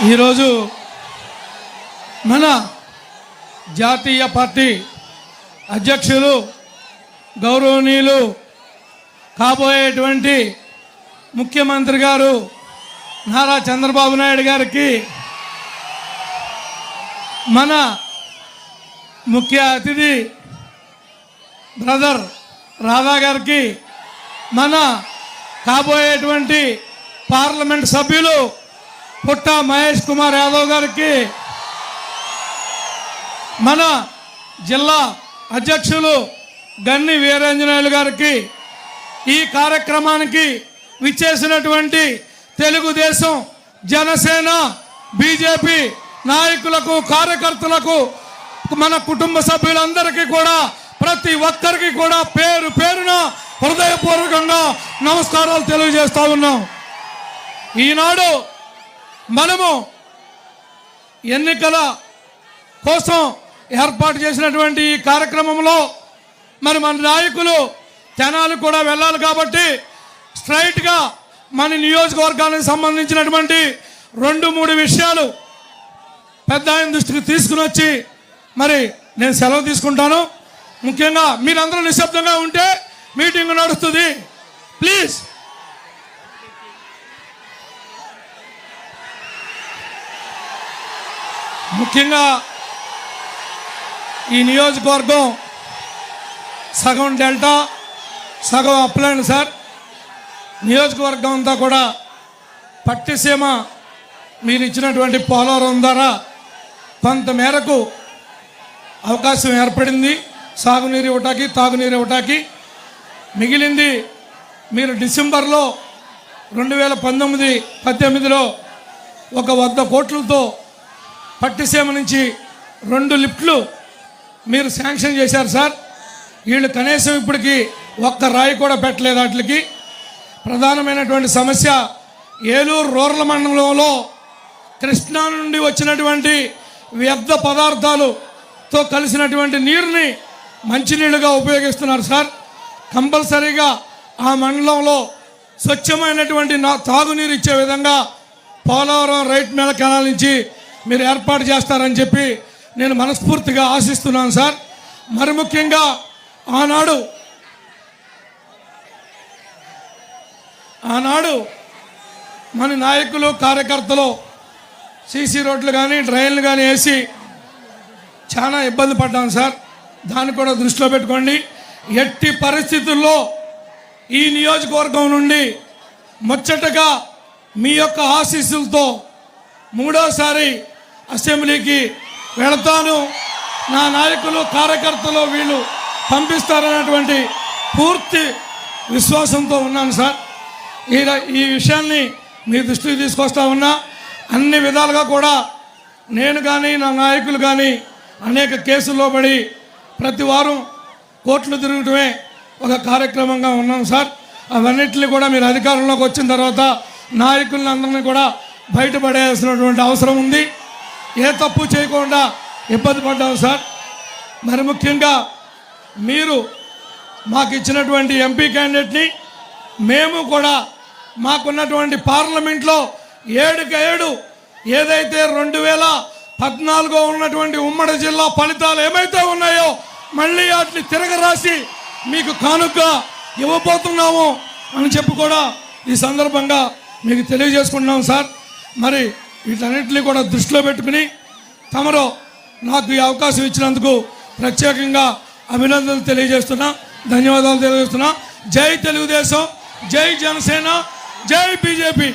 ఈరోజు మన జాతీయ పార్టీ అధ్యక్షులు గౌరవనీయులు కాబోయేటువంటి ముఖ్యమంత్రి గారు నారా చంద్రబాబు నాయుడు గారికి మన ముఖ్య అతిథి బ్రదర్ రాధా గారికి మన కాబోయేటువంటి పార్లమెంట్ సభ్యులు పుట్ట మహేష్ కుమార్ యాదవ్ గారికి మన జిల్లా అధ్యక్షులు గన్ని వీరాంజనేయులు గారికి ఈ కార్యక్రమానికి విచ్చేసినటువంటి తెలుగుదేశం జనసేన బీజేపీ నాయకులకు కార్యకర్తలకు మన కుటుంబ సభ్యులందరికీ కూడా ప్రతి ఒక్కరికి కూడా పేరు పేరున హృదయపూర్వకంగా నమస్కారాలు తెలియజేస్తా ఉన్నాం. ఈనాడు మనము ఎన్నికల కోసం ఏర్పాటు చేసినటువంటి ఈ కార్యక్రమంలో మరి మన నాయకులు జనాలు కూడా వెళ్ళాలి కాబట్టి స్ట్రైట్గా మన నియోజకవర్గానికి సంబంధించినటువంటి 2-3 విషయాలు పెద్ద ఆయన దృష్టికి తీసుకుని వచ్చి మరి నేను సెలవు తీసుకుంటాను. ముఖ్యంగా మీరందరూ నిశ్శబ్దంగా ఉంటే మీటింగ్ నడుస్తుంది. ప్లీజ్. ముఖ్యంగా ఈ నియోజకవర్గం సగం డెల్టా సగం అప్లైన్ సార్. నియోజకవర్గం అంతా కూడా పట్టిసీమ మీరు ఇచ్చినటువంటి పోలవరం ద్వారా కొంతమేరకు అవకాశం ఏర్పడింది సాగునీరు ఇవ్వటానికి తాగునీరు ఇవ్వటానికి. మిగిలింది మీరు డిసెంబర్లో 2019-18లో 100 కోట్లతో పట్టిసీమ నుంచి 2 లిఫ్ట్లు మీరు శాంక్షన్ చేశారు సార్. వీళ్ళు కనీసం ఇప్పటికీ ఒక్క రాయి కూడా పెట్టలేదు. వాటికి ప్రధానమైనటువంటి సమస్య ఏలూరు రూరల్ మండలంలో కృష్ణా నుండి వచ్చినటువంటి వ్యర్థ పదార్థాలతో కలిసినటువంటి నీరుని మంచినీళ్ళుగా ఉపయోగిస్తున్నారు సార్. కంపల్సరీగా ఆ మండలంలో స్వచ్ఛమైనటువంటి తాగునీరు ఇచ్చే విధంగా పోలవరం రైట్ మేల కెనాల్ నుంచి మీరు ఏర్పాటు చేస్తారని చెప్పి నేను మనస్ఫూర్తిగా ఆశిస్తున్నాను సార్. మరి ముఖ్యంగా ఆనాడు మన నాయకులు కార్యకర్తలు సీసీ రోడ్లు కానీ డ్రైన్లు కానీ వేసి చాలా ఇబ్బంది పడ్డాం సార్. దాన్ని కూడా దృష్టిలో పెట్టుకోండి. ఎట్టి పరిస్థితుల్లో ఈ నియోజకవర్గం నుండి ముచ్చటగా మీ యొక్క ఆశీస్సులతో 3వసారి అసెంబ్లీకి వెళతాను. నా నాయకులు కార్యకర్తలు వీళ్ళు పంపిస్తారన్నటువంటి పూర్తి విశ్వాసంతో ఉన్నాను సార్. ఈ విషయాన్ని మీ దృష్టికి తీసుకొస్తా ఉన్నా. అన్ని విధాలుగా కూడా నేను కానీ నా నాయకులు కానీ అనేక కేసుల్లో పడి ప్రతి వారం కోర్టులు తిరగటమే ఒక కార్యక్రమంగా ఉన్నాం సార్. అవన్నిటిని కూడా మీరు అధికారంలోకి వచ్చిన తర్వాత నాయకులను అందరినీ కూడా బయటపడేయాల్సినటువంటి అవసరం ఉంది. ఏ తప్పు చేయకుండా ఇబ్బంది పడ్డాం సార్. మరి ముఖ్యంగా మీరు మాకు ఇచ్చినటువంటి ఎంపీ క్యాండిడేట్ని మేము కూడా మాకున్నటువంటి పార్లమెంట్లో 7 ఏదైతే 2014 ఉన్నటువంటి ఉమ్మడి జిల్లా ఫలితాలు ఏమైతే ఉన్నాయో మళ్ళీ వాటిని తిరగరాసి మీకు కానుక ఇవ్వబోతున్నాము అని చెప్పి కూడా ఈ సందర్భంగా మీకు తెలియజేసుకుంటున్నాం సార్. మరి వీటన్నిటిని కూడా దృష్టిలో పెట్టుకుని తమరు నాకు ఈ అవకాశం ఇచ్చినందుకు ప్రత్యేకంగా అభినందనలు తెలియజేస్తున్నా, ధన్యవాదాలు తెలియజేస్తున్నా. జై తెలుగుదేశం, జై జనసేన, జై బీజేపీ.